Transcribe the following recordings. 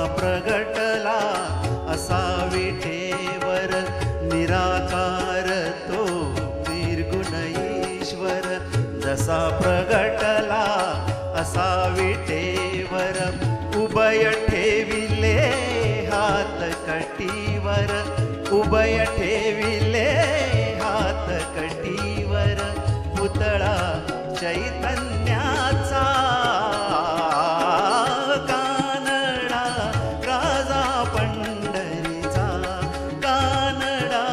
प्रगटला असा विठेवर निराकार तो निर्गुण ईश्वर. जसा प्रगटला असा विठेवर उभय ठेविले हात कटीवर. उभय ठेविले हात कटीवर पुतळा चैतन्याचा. कानडा राजा पंढरीचा. कानडा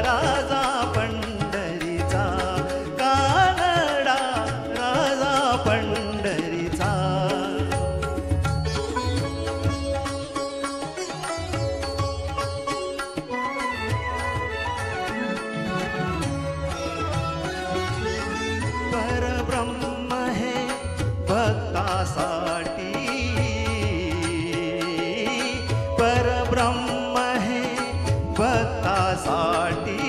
राजा पंढरीचा. कानडा राजा पंढरीचा. परब्रह्म हे भक्तासाठी. परब्रह्म हे भक्तासाठी.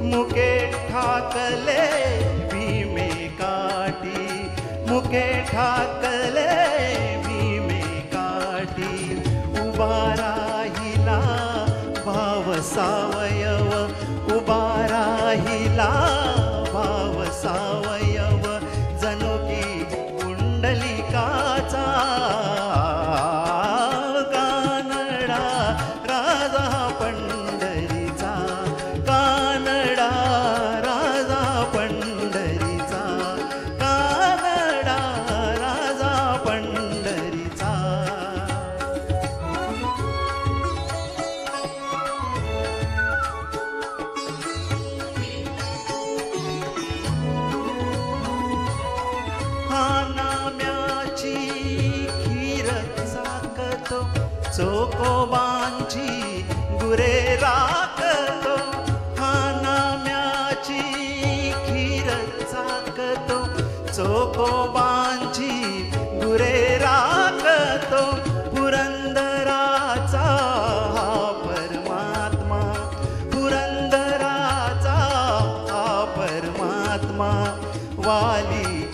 मुके ठाकले भीमे काठी. मुके ठाकले भीमे काठी. उभा राहिला भाव सावयव. उभा राहिला भाव सावयव जणू की कुंडलिकाचा. कानडा राजा पंढरीचा. कानडा राजा पंढरीचा. कानडा राजा पंढरीचा. हा नाम्याची खीर चाकतो चोकोबांची गुरे राखतो. हा नाम्याची खीर चाकतो चोकोबांची गुरे राखतो. पुरंदराचा हा परमात्मा. पुरंदराचा हा परमात्मा वाली